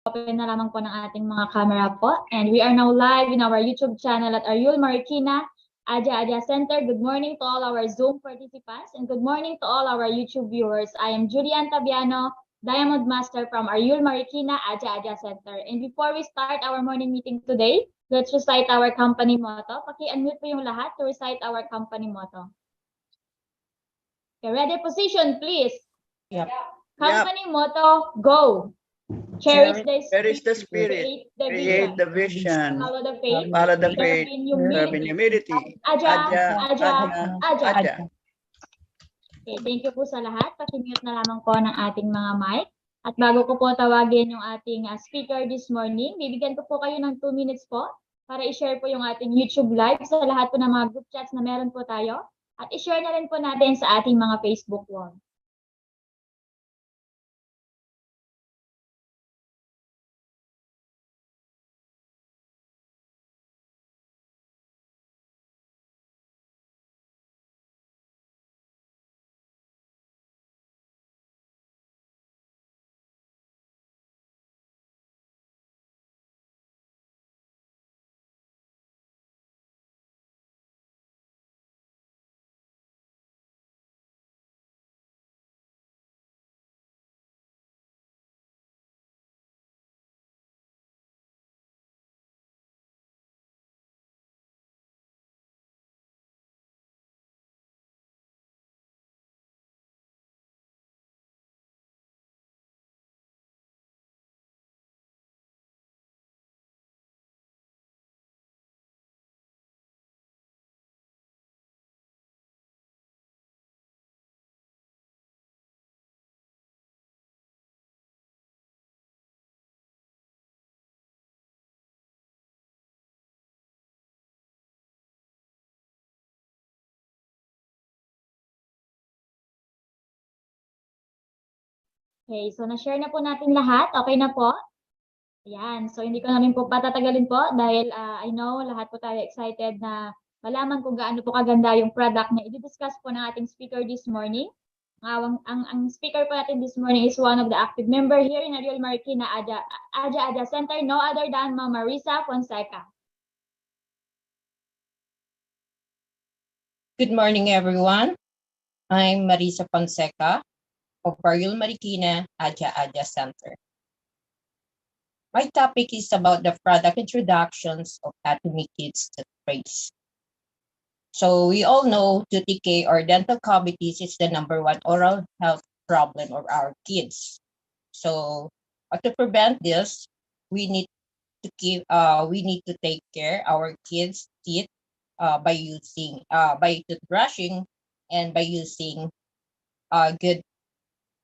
open na lamang po ng ating mga camera po. And we are now live in our YouTube channel at Ariul Marikina Aja Center. Good morning to all our Zoom participants and good morning to all our YouTube viewers. I am Julian Tabiano, Diamond Master from Ariul Marikina Aja Center. And before we start our morning meeting today, let's recite our company motto. Paki-unmute po yung lahat to recite our company motto. Okay, ready, position, please. Yep. Company motto, go. Cherish the spirit, create the vision, follow the faith, follow the faith, serve in serve in humility. humility. Aja. Okay, thank you po sa lahat. Paki-mute na lamang po ng ating mga mic. At bago ko po tawagin yung ating speaker this morning, bibigyan ko po kayo ng 2 minutes po para i-share po yung ating YouTube live sa lahat po ng mga group chats na meron po tayo. At i-share na rin po natin sa ating mga Facebook wall. Okay, so na-share na po natin lahat. Okay na po? Ayan, so hindi ko na rin po patatagalin po dahil I know lahat po tayo excited na malaman kung gaano po kaganda yung product na i-discuss po ng ating speaker this morning. Ang speaker po natin this morning is one of the active member here in Ariul Marikina Aja Center, no other than Ma'am Marissa Fonseca. Good morning, everyone. I'm Marissa Fonseca of Ariul Marikina Aja Center. My topic is about the product introductions of Atomy Kids Toothpaste. So we all know tooth decay or dental cavities is the #1 oral health problem of our kids. So to prevent this, we need to take care our kids' teeth by toothbrushing and by using good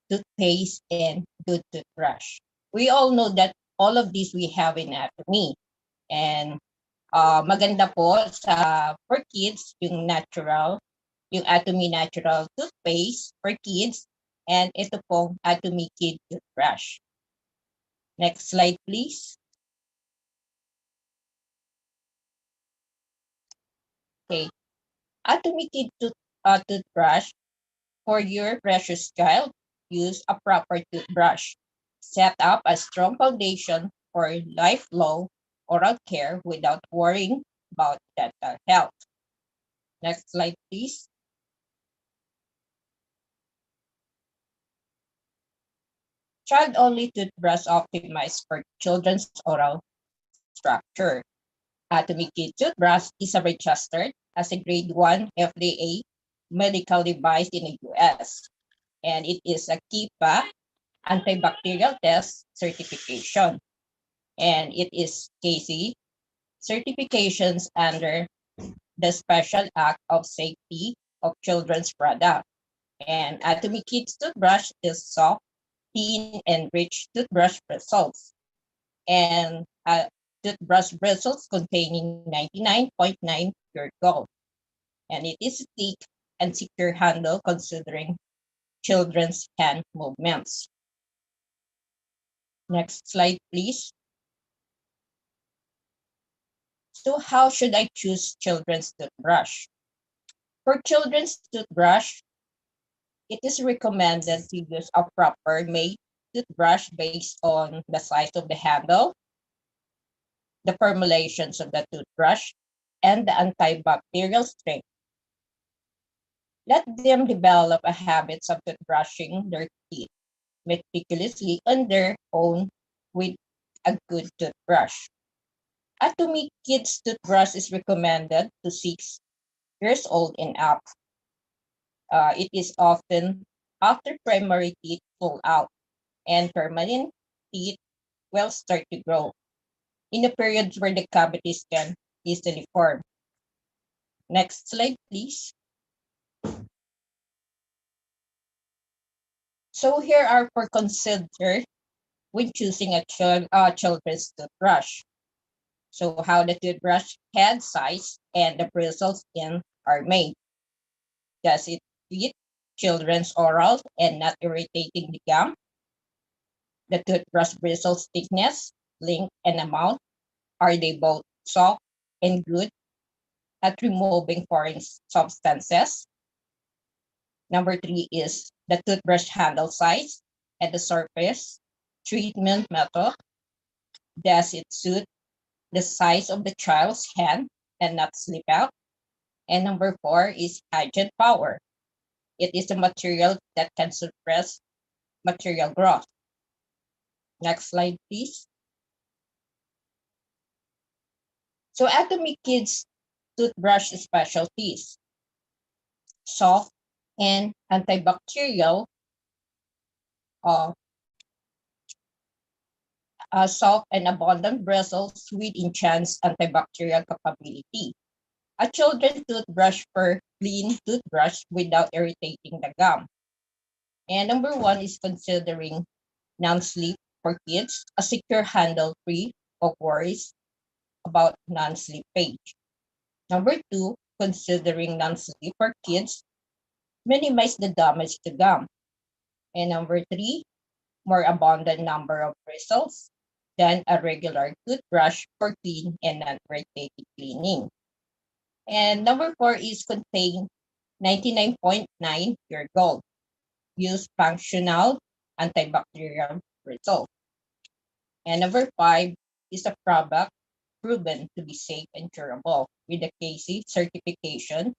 toothpaste and good toothbrush. We all know that all of these we have in Atomy. And maganda po for kids yung Atomy natural toothpaste for kids and ito pong Atomy Kid toothbrush. Next slide, please. Okay. Atomy Kid toothbrush for your precious child. Use a proper toothbrush. Set up a strong foundation for lifelong oral care without worrying about dental health. Next slide, please. Child-only toothbrush optimized for children's oral structure. Atomy Kid toothbrush is registered as a Grade 1 FDA medical device in the US, and it is a KIPA antibacterial test certification, and it is KC certifications under the Special Act of Safety of Children's Product. And Atomy Kids toothbrush is soft, thin, and rich toothbrush bristles, and toothbrush bristles containing 99.9 pure gold, and it is thick and secure handle considering children's hand movements. Next slide, please. So how should I choose children's toothbrush? For children's toothbrush, it is recommended to use a proper made toothbrush based on the size of the handle, the formulations of the toothbrush, and the antibacterial strength. Let them develop a habit of toothbrushing their teeth meticulously on their own with a good toothbrush. Atomy Kids toothbrush is recommended to 6 years old and up. It is often after primary teeth fall out and permanent teeth will start to grow in a period where the cavities can easily form. Next slide, please. So here are for consider when choosing a children's toothbrush. So how the toothbrush head size and the bristles in are made. Does it fit children's oral and not irritating the gum? The toothbrush bristles thickness, length, and amount, are they both soft and good at removing foreign substances? Number 3 is the toothbrush handle size and the surface treatment method. Does it suit the size of the child's hand and not slip out? And number 4 is hygiene power. It is a material that can suppress material growth. Next slide, please. So Atomy Kids toothbrush specialties: soft and antibacterial, uh, soft and abundant bristles with enhanced antibacterial capability. A children's toothbrush for clean toothbrush without irritating the gum. And number 1 is considering non-slip for kids, a secure handle free of worries about non-slippage. Number 2, considering non-slip for kids, minimize the damage to gum. And number 3, more abundant number of bristles than a regular toothbrush for clean and non-irritating cleaning. And number 4 is contain 99.9 pure gold. Use functional antibacterial result. And number 5 is a product proven to be safe and durable with the KC certification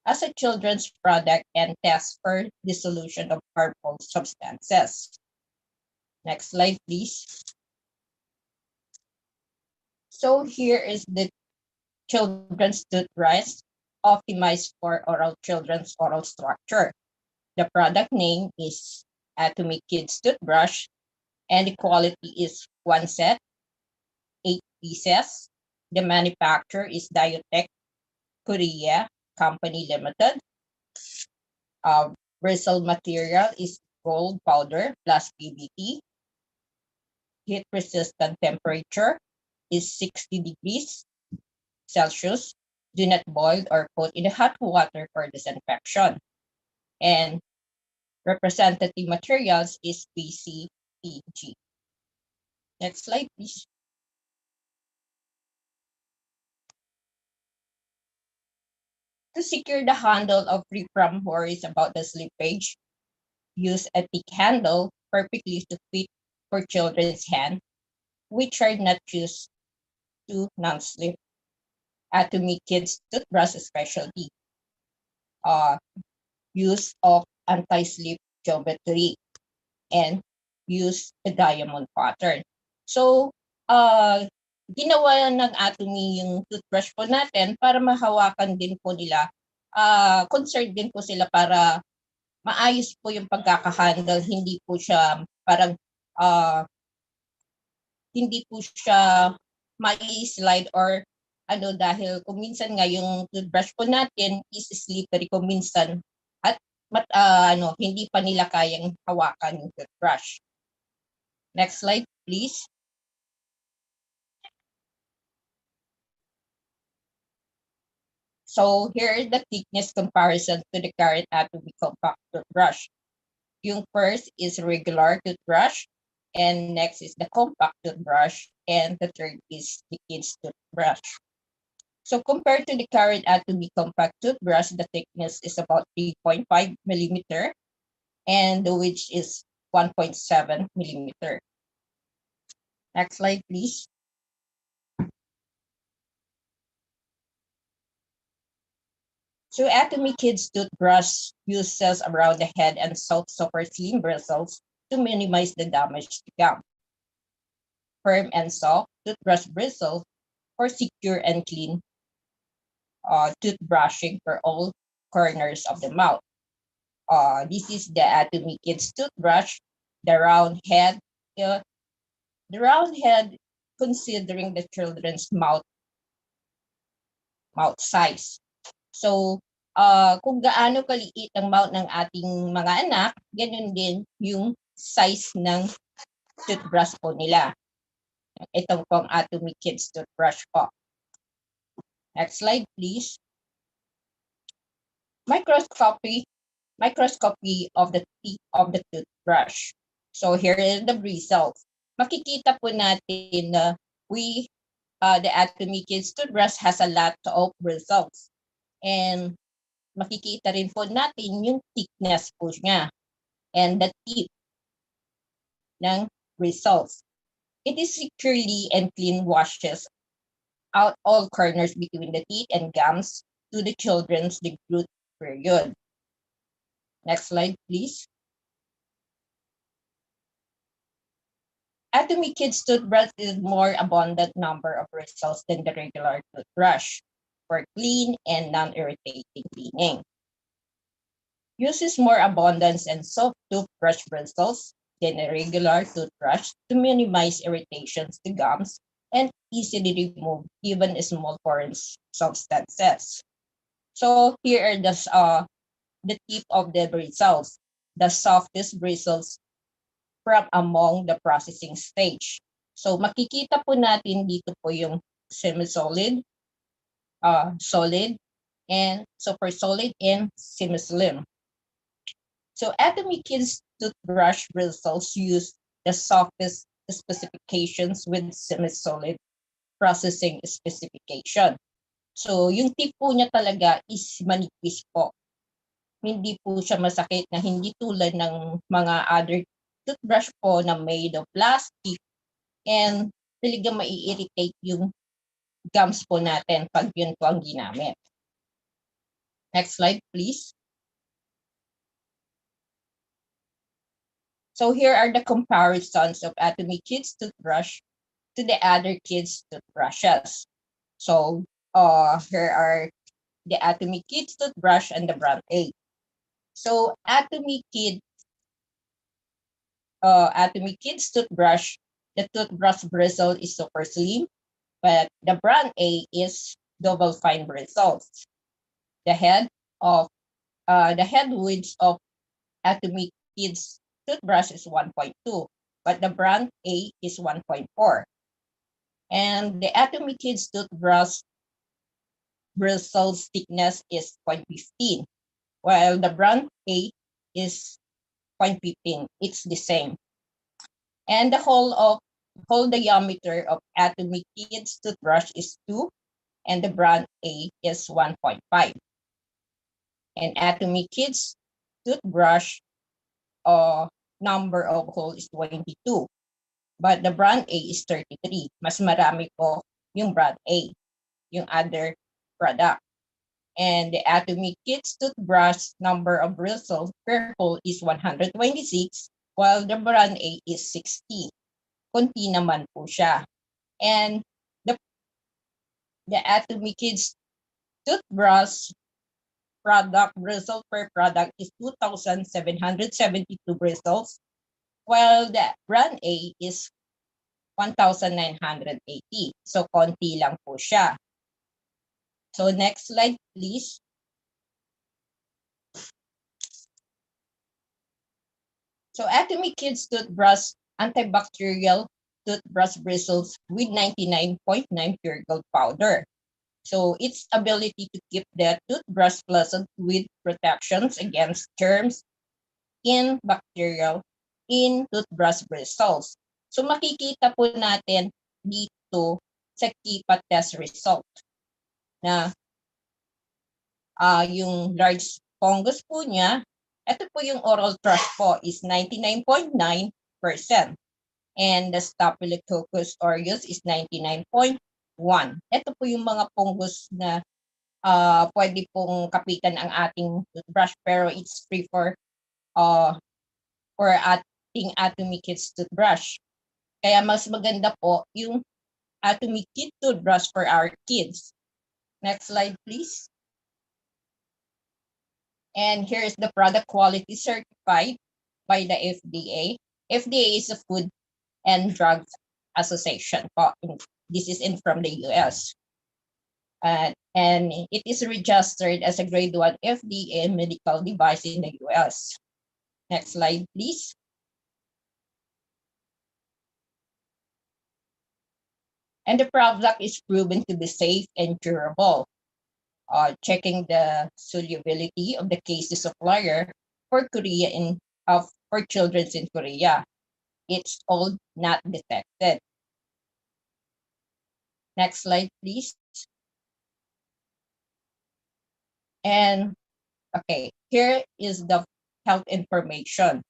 as a children's product and test for dissolution of harmful substances. Next slide, please. So here is the children's toothbrush optimized for children's oral structure. The product name is Atomy Kids toothbrush, and the quality is 1 set, 8 pieces. The manufacturer is Diotech Korea Company Limited. Bristle material is gold powder plus PBT. Heat resistant temperature is 60 degrees Celsius. Do not boil or put in hot water for disinfection. And representative materials is PCPG. Next slide, please. To secure the handle of free from worries about the slippage, use a thick handle perfectly to fit for children's hand, which are not used to non-slip. Atomy Kids toothbrush specialty. Use of anti-slip geometry and use the diamond pattern. So, ginawa ng Atomy yung toothbrush po natin para mahawakan din po nila. Concerned din po sila para maayos po yung pagkakahandle. Hindi po siya parang hindi po siya mai-slide or dahil kung minsan nga yung toothbrush po natin is slippery kung minsan at hindi pa nila kayang hawakan yung toothbrush. Next slide, please. So here is the thickness comparison to the current Atomy compact toothbrush. Yung first is regular toothbrush, and next is the compact toothbrush, and the third is the kids toothbrush. So compared to the current Atomy compact toothbrush, the thickness is about 3.5 millimeter, and which is 1.7 millimeter. Next slide, please. So Atomy Kids toothbrush uses around the head and soft super slim bristles to minimize the damage to gum. Firm and soft toothbrush bristles for secure and clean toothbrushing for all corners of the mouth. This is the Atomy Kids toothbrush, the round head considering the children's mouth size. So, kung gaano kaliit ang mouth ng ating mga anak, ganun din yung size ng toothbrush po nila. Ito po ang Atomy Kids toothbrush po. Next slide, please. Microscopy of the tip of the toothbrush. So here is the results. Makikita po natin na the Atomy Kids toothbrush has a lot of results. And makikita rin po natin yung thickness po niya and the tip ng results. It is securely and clean washes out all corners between the teeth and gums to the children's growth period. Next slide, please. Atomy Kids toothbrush is more abundant number of results than the regular toothbrush for clean and non-irritating cleaning. Uses more abundance and soft toothbrush bristles than a regular toothbrush to minimize irritations to gums and easily remove even small foreign substances. So here are the tip of the bristles, the softest bristles from among the processing stage. So makikita po natin dito po yung semi-solid, solid, and super solid and semi-slim. So Atomy Kids toothbrush bristles use the softest specifications with semi-solid processing specification. So yung tip po niya talaga is manipis po. Hindi po siya masakit na hindi tulad ng mga other toothbrush po na made of plastic and talagang mai-irritate yung gums po natin pag yun po ang ginamit. Next slide, please. So here are the comparisons of Atomy Kids toothbrush to the other kids toothbrushes. So here are the Atomy Kids toothbrush and the brand A. So Atomy Kids toothbrush, the toothbrush bristle is super slim, but the brand A is double fine bristles. The head width of Atomy Kids toothbrush is 1.2, but the brand A is 1.4. And the Atomy Kids toothbrush bristles thickness is 0.15, while the brand A is 0.15. It's the same. And the whole diameter of Atomy Kids toothbrush is 2, and the brand A is 1.5. And Atomy Kids toothbrush number of hole is 22, but the brand A is 33. Mas marami po yung brand A, yung other product. And the Atomy Kids toothbrush number of bristles per hole is 126, while the brand A is 60. Kunti naman po siya. And the Atomy Kids toothbrush product bristle per product is 2,772 bristles, while the brand A is 1,980. So konti lang po siya. So next slide, please. So Atomy Kids toothbrush antibacterial toothbrush bristles with 99.9 pure gold powder. So its ability to keep the toothbrush pleasant with protections against germs in bacterial in toothbrush bristles. So makikita po natin dito sa KIPA test result na yung large fungus po niya Ito po yung oral thrush po is 99.9%. And the Staphylococcus aureus is 99.1. Ito po yung mga fungus na pwede pong kapitan ang ating toothbrush, pero it's free for ating Atomy Kids toothbrush. Kaya mas maganda po yung Atomy Kid toothbrush for our kids. Next slide, please. And here is the product quality certified by the FDA. FDA is a Food and Drug Association. This is from the US. And it is registered as a grade 1 FDA medical device in the US. Next slide, please. And the product is proven to be safe and durable. Checking the solubility of the cases supplier for Korea for children in Korea. It's all not detected. Next slide, please. And okay, here is the health information.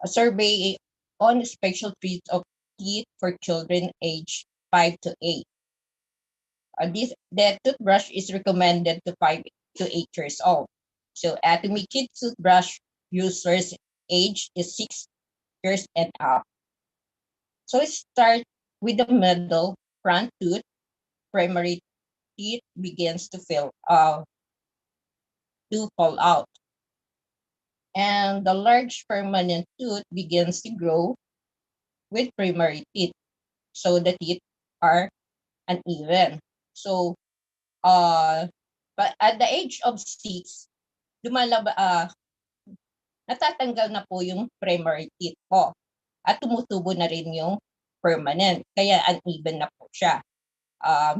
A survey on specialties of teeth for children aged 5 to 8. The toothbrush is recommended to 5 to 8 years old. So Atomy Kid toothbrush users age is 6 years and up. So it starts with the middle front tooth. Primary teeth begins to fall out. And the large permanent tooth begins to grow with primary teeth. So the teeth are uneven. So but at the age of 6, natatanggal na po yung primary teeth po at tumutubo na rin yung permanent. Kaya uneven na po siya.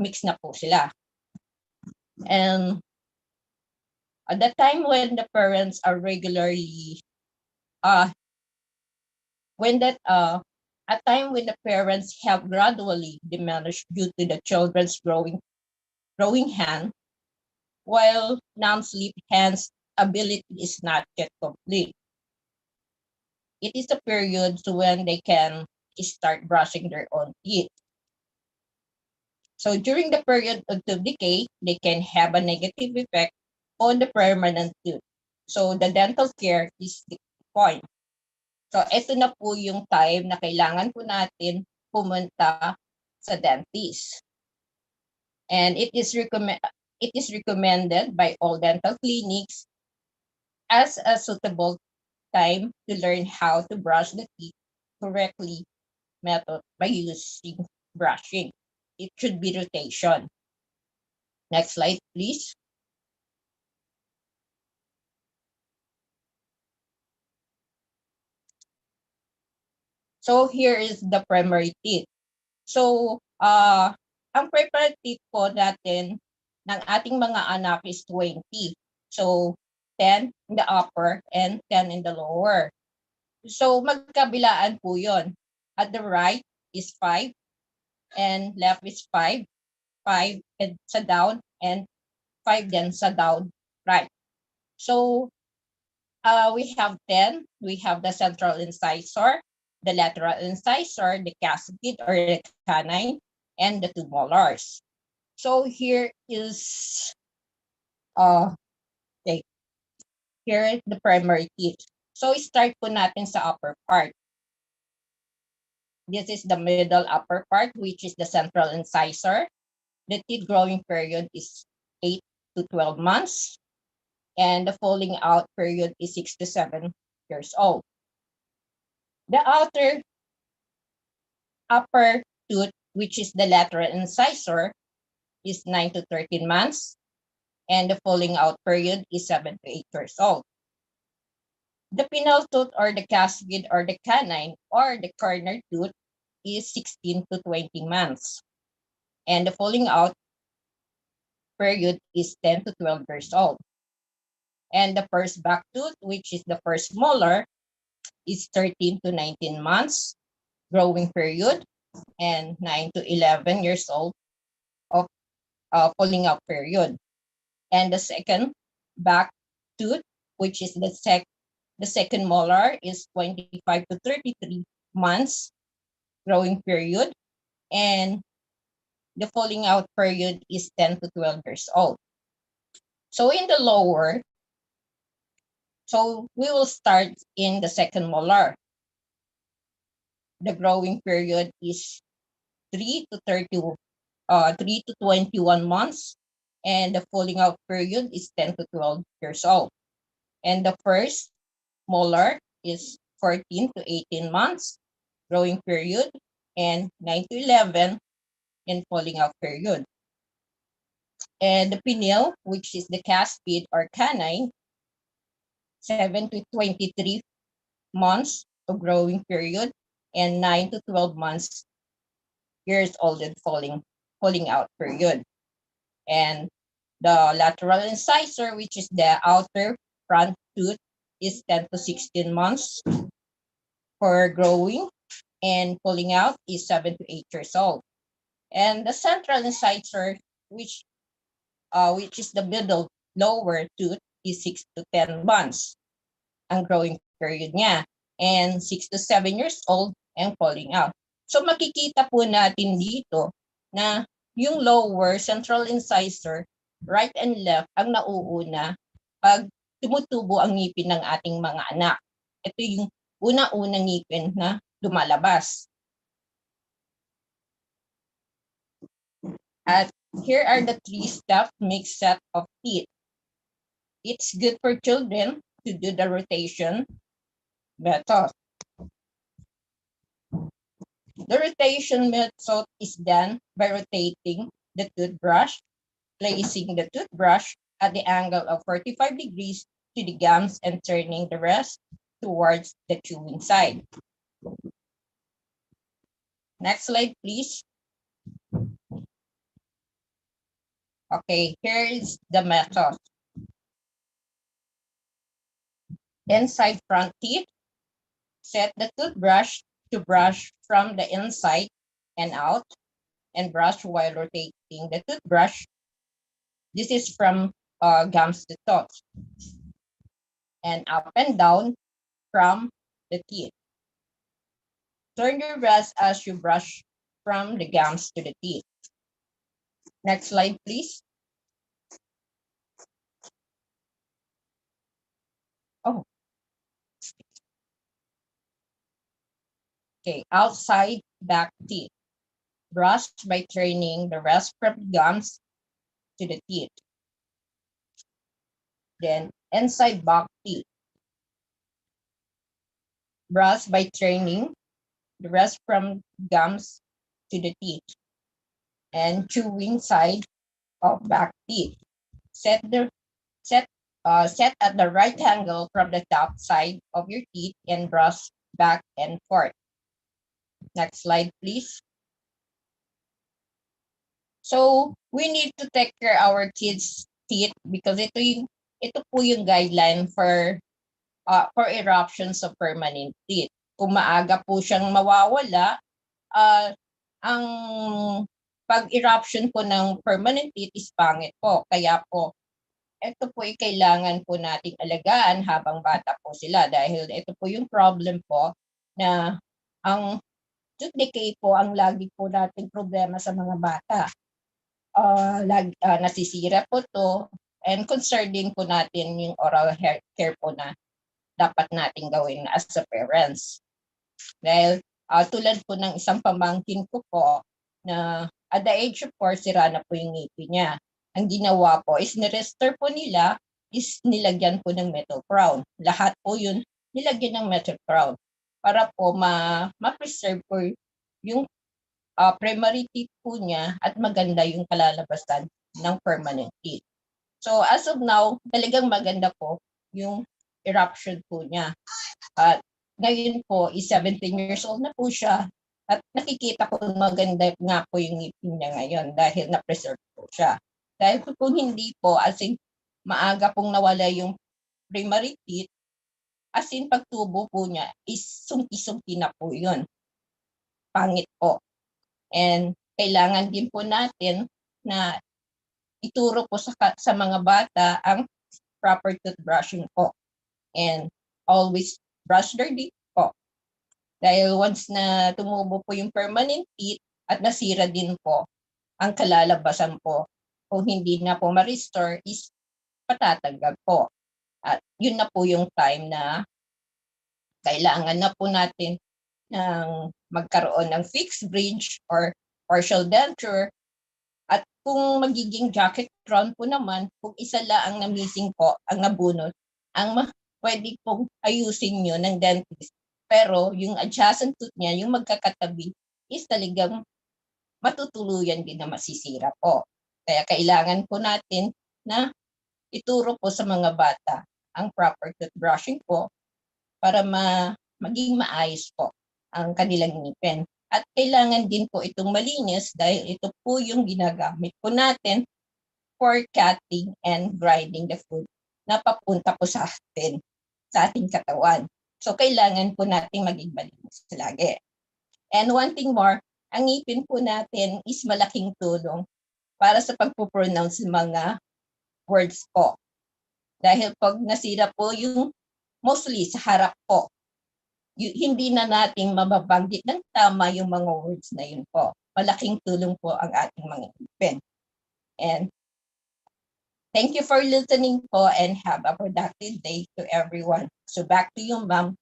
Mix na po sila. And at the time when the parents are regularly a time when the parents have gradually diminished due to the children's growing hand, while non-sleep hands ability is not yet complete. It is a period when they can start brushing their own teeth. So during the period of tooth decay, they can have a negative effect on the permanent tooth. So the dental care is the point. So ito na po yung time na kailangan po natin pumunta sa dentist. And it is recommended by all dental clinics as a suitable time to learn how to brush the teeth correctly method by using brushing. It should be rotation. Next slide, please. So here is the primary teeth. So ang primary teeth po natin ng ating mga anak is 20. So 10 in the upper and 10 in the lower. So magkabilaan po yon. At the right is 5 and left is 5, 5 and sa down and 5 then sa down right. So we have 10. We have the central incisor, the lateral incisor, the cascade or the canine, and the two molars. So here is here the primary teeth. So start po natin sa upper part. This is the middle upper part, which is the central incisor. The teeth growing period is 8 to 12 months. And the falling out period is 6 to 7 years old. The outer upper tooth, which is the lateral incisor, is 9 to 13 months. And the falling out period is 7 to 8 years old. The penile tooth or the cascade or the canine or the corner tooth is 16 to 20 months. And the falling out period is 10 to 12 years old. And the first back tooth, which is the first molar, is 13 to 19 months growing period and 9 to 11 years old of falling out period. And the second back tooth, which is the second molar, is 25 to 33 months growing period, and the falling out period is 10 to 12 years old. So in the lower, so we will start in the second molar. The growing period is 3 to 21 months, and the falling out period is 10 to 12 years old. And the first molar is 14 to 18 months growing period, and 9 to 11 in falling out period. And the pineal, which is the caspid or canine, 7 to 23 months of growing period, and 9 to 12 months years old and falling out period. And the lateral incisor, which is the outer front tooth, is 10 to 16 months for growing, and falling out is 7 to 8 years old. And the central incisor, which is the middle lower tooth, is 6 to 10 months ang growing period niya, and 6 to 7 years old and falling out. So makikita po natin dito na yung lower central incisor, right and left, ang nauuna pag tumutubo ang ngipin ng ating mga anak. Ito yung una-unang ngipin na lumalabas. At here are the 3-step mixed set of teeth. It's good for children to do the rotation method. The rotation method is done by rotating the toothbrush, placing the toothbrush at the angle of 45 degrees to the gums and turning the rest towards the chewing side. Next slide, please. Okay, here is the method. Inside front teeth, set the toothbrush to brush from the inside and out, and brush while rotating the toothbrush. This is from gums to top, and up and down from the teeth. Turn your rest as you brush from the gums to the teeth. Next slide, please. Oh. Okay, outside back teeth. Brush by turning the rest from the gums to the teeth. Then inside back teeth. Brush by turning the rest from gums to the teeth. And chewing side of back teeth. Set at the right angle from the top side of your teeth and brush back and forth. Next slide, please. So we need to take care our kids' teeth because ito po yung guideline for eruptions of permanent teeth. Kung maaga po siyang mawawala, ang pag-eruption po ng permanent teeth is pangit po. Kaya po, ito po ay kailangan po nating alagaan habang bata po sila dahil ito po yung problem po na ang tooth decay po ang lagi po nating problema sa mga bata. Nasisira po to, and concerning po natin yung oral care po na dapat nating gawin as a parents. Dahil tulad po ng isang pamangkin ko po na at the age of 4, sira na po yung ngipin niya. Ang ginawa po is ni-restore po nila is nilagyan po ng metal crown. Lahat po yun nilagyan ng metal crown para po ma-preserve po yung primary teeth po niya at maganda yung kalalabasan ng permanent teeth. So as of now, talagang maganda po yung eruption po niya. At ngayon po is 17 years old na po siya at nakikita ko maganda nga po yung ngipin niya ngayon dahil na-preserve po siya. Dahil kung hindi po, as in maaga pong nawala yung primary teeth, as in pagtubo po niya is sungki-sungki na po yun. Pangit po. And kailangan din po natin na ituro po sa mga bata ang proper toothbrushing po. and always brush their teeth po. Dahil once na tumubo po yung permanent teeth at nasira din po, ang kalalabasan po kung hindi na po ma-restore is patatanggal po. At yun na po yung time na kailangan na po natin ng magkaroon ng fixed bridge or partial denture. At kung magiging jacket crown po naman, kung isa lang na missing po, ang nabunot, pwede pong ayusin nyo ng dentist. Pero yung adjacent tooth niya, yung magkakatabi, is talagang matutuluyan din na masisira po. Kaya kailangan po natin na ituro po sa mga bata ang proper toothbrushing po para maging maayos po ang kanilang ngipin. At kailangan din po itong malinis dahil ito po yung ginagamit po natin for cutting and grinding the food na papunta po sa ating katawan. So kailangan po natin maging malinis lagi. And one thing more, ang ngipin po natin is malaking tulong para sa pagpo-pronounce ng mga words po. Dahil pag nasira po yung mostly sa harap po, hindi na natin mababanggit ng tama yung mga words na yun po. Malaking tulong po ang ating mga ngipin. And thank you for listening po and have a productive day to everyone. So back to you, Ma'am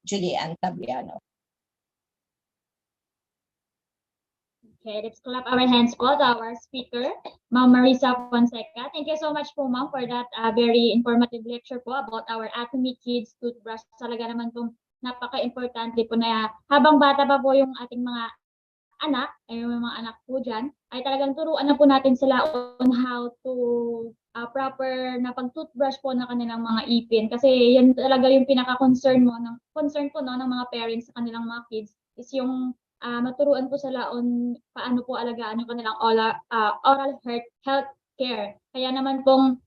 Julian Tabiano. Okay, let's clap our hands po to our speaker, Ma'am Marissa Fonseca. Thank you so much po, Ma'am, for that very informative lecture po about our Atomy Kids Toothbrush. Talaga naman pong napaka-importante po na habang bata pa po yung ating mga anak, ay yung mga anak po dyan, ay talagang turuan na po natin sila on how to proper na pag-toothbrush po ng kanilang mga ipin. Kasi yan talaga yung pinaka-concern po no, ng mga parents sa kanilang mga kids is yung maturuan po sila on paano po alagaan yung kanilang oral health care. Kaya naman pong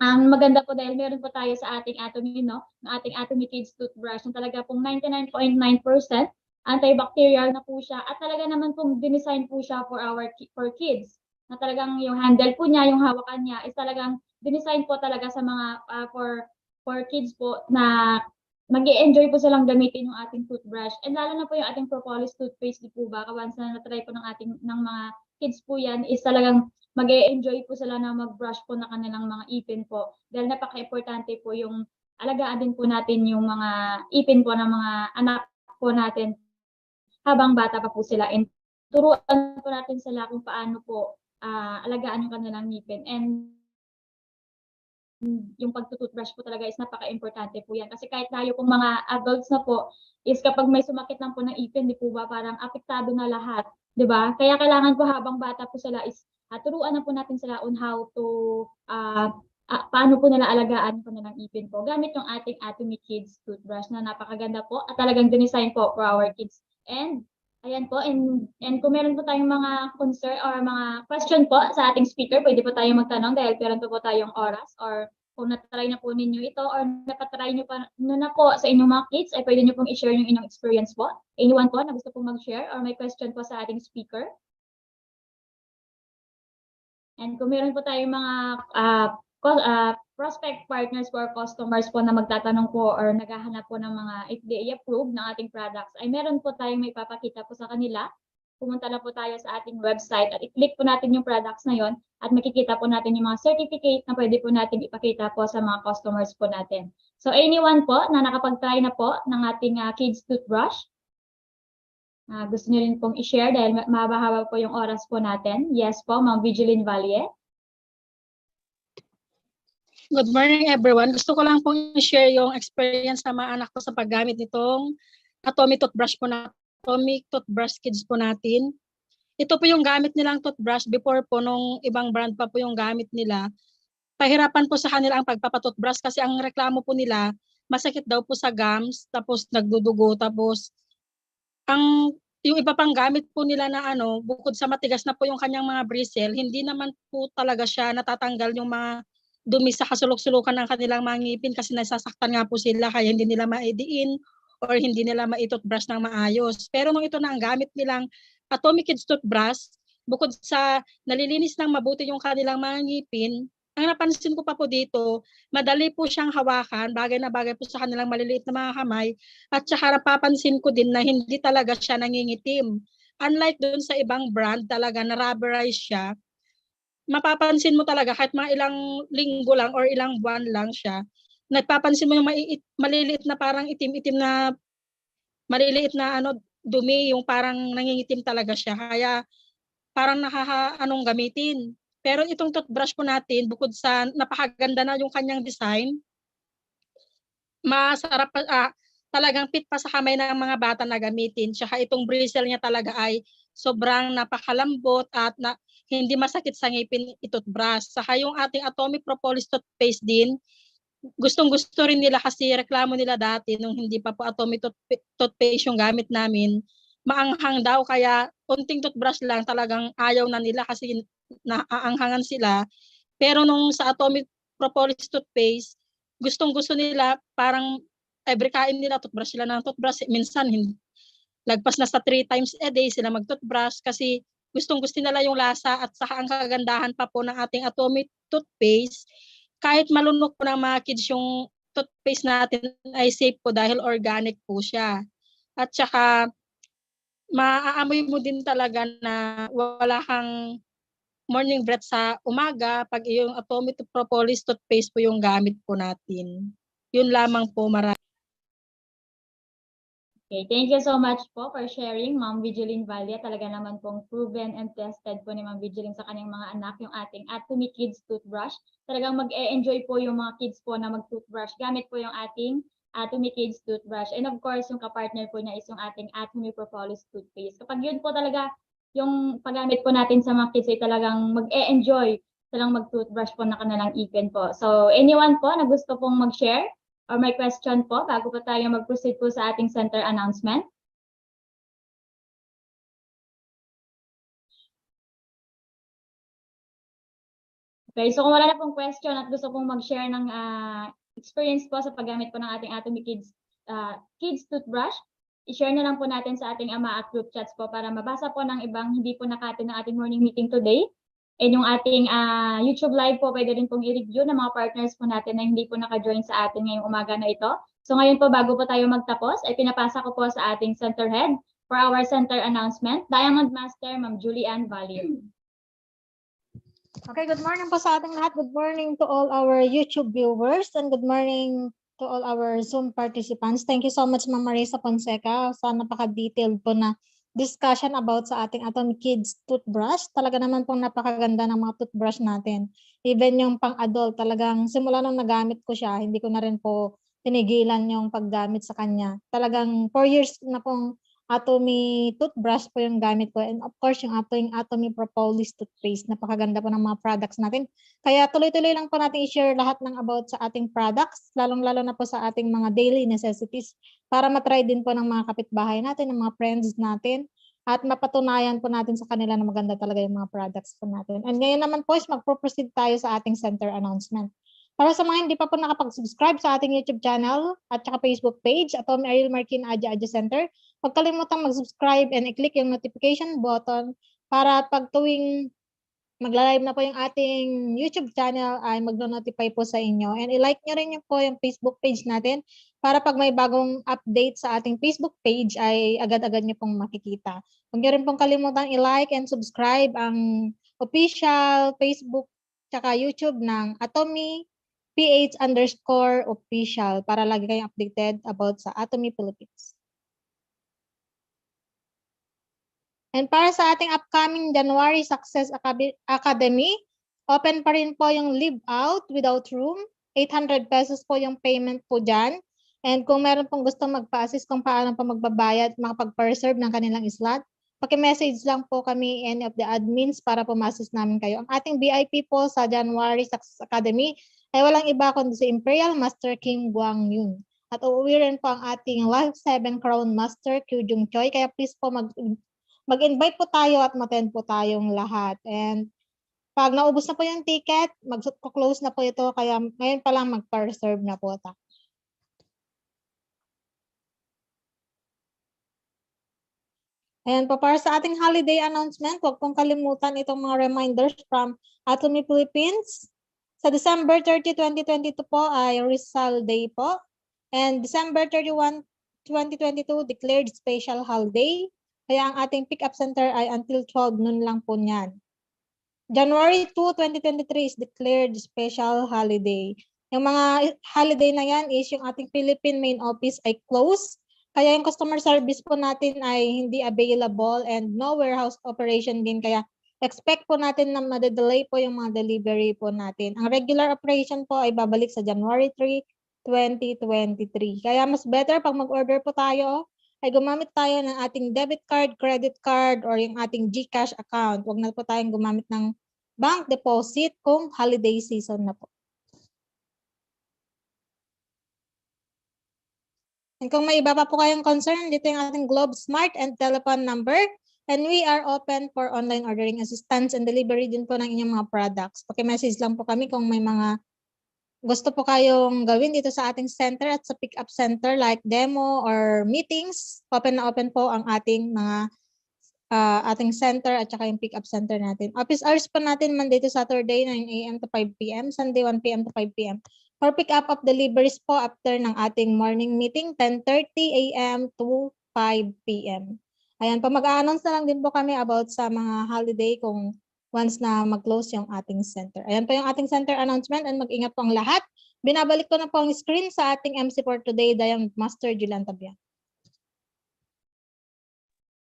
maganda po dahil meron po tayo sa ating Atomy, no? Ng ating Atomy Kids Toothbrush na talaga pong 99.9% antibacterial na po siya at talaga naman pong dinesign po siya for kids. Na talagang yung handle po niya, yung hawakan niya is talagang dinesign po talaga sa mga for kids po na mag-i-enjoy po silang gamitin yung ating toothbrush. And lalo na po yung ating propolis toothpaste, di po ba? Once na na-try po ng mga kids po yan, is talagang mag-i-enjoy po sila na mag-brush po na kanilang mga ipin po. Dahil napaka-importante po yung alagaan din po natin yung mga ipin po ng mga anak po natin habang bata pa po sila. And turuan po natin sila kung paano po alagaan yung kanilang ngipin. And yung pagtutoothbrush po talaga is napaka-importante po yan. Kasi kahit tayo pong mga adults na po, is kapag may sumakit lang po ng ipin, di po ba, parang apektado na lahat. Di ba? Kaya kailangan po habang bata po sila is turuan na po natin sila on how to, paano po nila alagaan po nilang ipin po. Gamit yung ating Atomy Kids Toothbrush na napakaganda po at talagang dinesign po for our kids. And ayan po, and kung meron po tayong mga concern or mga question po sa ating speaker, pwede po tayong magtanong dahil meron po tayong oras, or kung natry na po ninyo ito or napatry nyo pa na po sa inyong mga kids, ay pwede nyo pong i-share yung inyong experience po. Anyone po na gusto pong mag-share or may question po sa ating speaker? And kung meron po tayong mga prospect partners or customers po na magtatanong po or naghahanap po ng mga FDA approved ng ating products, ay meron po tayong may papakita po sa kanila. Pumunta na po tayo sa ating website at i-click po natin yung products na yon at makikita po natin yung mga certificate na pwede po natin ipakita po sa mga customers po natin. So anyone po na nakapag-try na po ng ating kids toothbrush, gusto nyo rin pong i-share dahil mahaba-haba po yung oras po natin. Yes po, Ma'am Vigiline Valle. Good morning everyone. Gusto ko lang pong i-share yung experience sa mga anak ko sa paggamit nitong Atomy toothbrush po na Atomy toothbrush kids po natin. Ito po yung gamit nilang toothbrush before po nung ibang brand pa po yung gamit nila. Pahirapan po sa kanila ang pagpapatoothbrush kasi ang reklamo po nila, masakit daw po sa gums, tapos nagdudugo, tapos yung iba pang gamit po nila na bukod sa matigas na po yung kanyang mga bristle, hindi naman po talaga siya natatanggal yung mga dumi sa kasulok-sulukan ng kanilang mga ngipin kasi nasasaktan nga po sila kaya hindi nila maidiin or hindi nila maitoothbrush ng maayos. Pero nung ito na ang gamit nilang Atomy Kids Toothbrush, bukod sa nalilinis ng mabuti yung kanilang mga ngipin, ang napansin ko pa po dito, madali po siyang hawakan, bagay na bagay po sa kanilang maliliit na mga kamay. At saka napapansin ko din na hindi talaga siya nangingitim. Unlike doon sa ibang brand, talaga na rubberize siya, mapapansin mo talaga kahit mga ilang linggo lang or ilang buwan lang siya, nagpapansin mo yung maliliit na parang itim-itim na maliliit na dumi, yung parang nangingitim talaga siya. Kaya parang anong gamitin. Pero itong toothbrush po natin, bukod sa napakaganda na yung kanyang design, masarap talagang fit pa sa kamay ng mga bata na gamitin. Tsaka itong bristle niya talaga ay sobrang napakalambot at hindi masakit sa ngipin itoothbrush. Saka yung ating Atomy Propolis toothpaste din, gustong-gusto rin nila kasi reklamo nila dati nung hindi pa po Atomy toothpaste yung gamit namin. Maanghang daw, kaya unting toothbrush lang talagang ayaw na nila kasi naaanghangan sila. Pero nung sa Atomy Propolis toothpaste, gustong-gusto nila, parang every kain nila toothbrush sila ng toothbrush. Minsan lagpas na sa 3 times a day sila mag-toothbrush kasi gustong-gusto nila yung lasa. At saka ang kagandahan pa po ng ating Atomy toothpaste, kahit malunok po ng mga kids yung toothpaste natin ay safe po dahil organic po siya. At saka maaamoy mo din talaga na wala kang morning breath sa umaga pag yung Atomy Propolis toothpaste po yung gamit po natin. Yun lamang po, marami. Okay, thank you so much po for sharing, Ma'am Vigeline Valle. Talaga naman pong proven and tested po ni Ma'am Vigeline sa kanyang mga anak, yung ating Atomy Kids Toothbrush. Talagang mag-e-enjoy po yung mga kids po na mag-toothbrush gamit po yung ating Atomy Kids Toothbrush. And of course, yung kapartner po niya is yung ating Atomy Propolis Toothpaste. Kapag yun po talaga yung paggamit po natin sa mga kids ay talagang mag-e-enjoy silang mag-toothbrush po na kanilang ipin po. So anyone po na gusto pong mag-share or may question po bago po tayo mag-proceed po sa ating center announcement? Okay, so kung wala na pong question at gusto pong mag-share ng experience po sa paggamit po ng ating Atomy Kids Toothbrush, i-share na lang po natin sa ating ama at group chats po para mabasa po ng ibang hindi po nakatid ng ating morning meeting today. And yung ating YouTube live po, pwede rin pong i-review ng mga partners po natin na hindi po naka-join sa atin ngayong umaga na ito. So ngayon po, bago po tayo magtapos, ay pinapasa ko po sa ating center head for our center announcement, Diamond Master, Ma'am Julianne Valier. Okay, good morning po sa ating lahat. Good morning to all our YouTube viewers and good morning to all our Zoom participants. Thank you so much, Ma'am Marissa Fonseca, sa napaka-detailed po na discussion about sa ating Atomy Kids Toothbrush. Talaga naman pong napakaganda ng mga toothbrush natin. Even yung pang-adult, talagang simula nung nagamit ko siya, hindi ko na rin po tinigilan yung paggamit sa kanya. Talagang 4 years na pong Atomy toothbrush po yung gamit ko. And of course, yung Atomy Propolis toothpaste. Napakaganda po ng mga products natin. Kaya tuloy-tuloy lang po natin i-share lahat ng about sa ating products, lalong-lalo na po sa ating mga daily necessities para matry din po ng mga kapitbahay natin, ng mga friends natin, at mapatunayan po natin sa kanila na maganda talaga yung mga products po natin. And ngayon naman po is magpo-proceed tayo sa ating center announcement. Para sa mga hindi pa po nakapag-subscribe sa ating YouTube channel at saka Facebook page, Atomy Ariel Marquin Adja Center, huwag kalimutang mag-subscribe and i-click yung notification button para pag tuwing magla-live na po yung ating YouTube channel ay magno-notify po sa inyo. And i-like nyo rin po yung Facebook page natin para pag may bagong update sa ating Facebook page ay agad-agad nyo pong makikita. Huwag nyo rin pong kalimutang i-like and subscribe ang official Facebook tsaka YouTube ng Atomy PH_official para lagi kayong updated about sa Atomy Philippines. And para sa ating upcoming January Success Academy, open pa rin po yung Live Out Without Room. 800 pesos po yung payment po dyan. And kung meron pong gusto magpa-assist kung paano po magbabayad, makapag-preserve ng kanilang slot, paki-message lang po kami any of the admins para po ma-assist namin kayo. Ang ating VIP po sa January Success Academy ay walang iba kundi si Imperial Master Kim Guang Yun. At uuwi rin po ang ating Life 7 Crown Master Kyu Jung Choi. Kaya please po mag-invite po tayo at ma-attend po tayong lahat. And pag naubos na po yung ticket, mag-close na po ito. Kaya ngayon pa lang mag-reserve na po ito. And para sa ating holiday announcement, huwag pong kalimutan itong mga reminders from Atomy Philippines. Sa December 30, 2022 po ay Rizal Day po. And December 31, 2022 declared special holiday. Kaya ang ating pick-up center ay until 12 noon lang po niyan. January 2, 2023 is declared special holiday. Yung mga holiday na yan is yung ating Philippine main office ay closed. Kaya yung customer service po natin ay hindi available and no warehouse operation din. Kaya expect po natin na madedelay po yung mga delivery po natin. Ang regular operation po ay babalik sa January 3, 2023. Kaya mas better pag mag-order po tayo, ay gumamit tayo ng ating debit card, credit card, or yung ating GCash account. Huwag na po tayong gumamit ng bank deposit kung holiday season na po. And kung may iba pa po kayong concern, dito yung ating Globe Smart and telephone number. And we are open for online ordering assistance and delivery din po ng inyong mga products. Paki-message lang po kami kung may mga gusto po kayong gawin dito sa ating center at sa pick-up center like demo or meetings. Open na open po ang ating mga ating center at saka yung pick-up center natin. Office hours po natin Monday to Saturday, 9 a.m. to 5 p.m. Sunday, 1 p.m. to 5 p.m. For pick-up of deliveries po after ng ating morning meeting, 10:30 a.m. to 5 p.m. Ayan po, mag-a-announce na lang din po kami about sa mga holiday kung once na mag-close yung ating center. Ayan po yung ating center announcement and mag-ingat po ang lahat. Binabalik ko na po ang screen sa ating MC for today, Diamond Master Julian Tabian.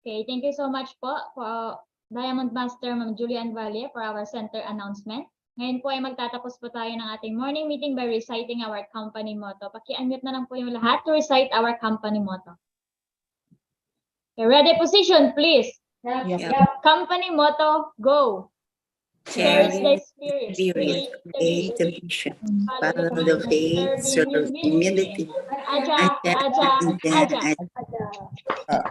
Okay, thank you so much po for Diamond Master Ma'am Julian Valle for our center announcement. Ngayon po ay magtatapos po tayo ng ating morning meeting by reciting our company motto. Paki-unmute na lang po yung lahat to recite our company motto. Okay, ready position, please. Company motto, go. Cherish the spirit, Spirit, create the vision, follow the faith, serve humility. Aja.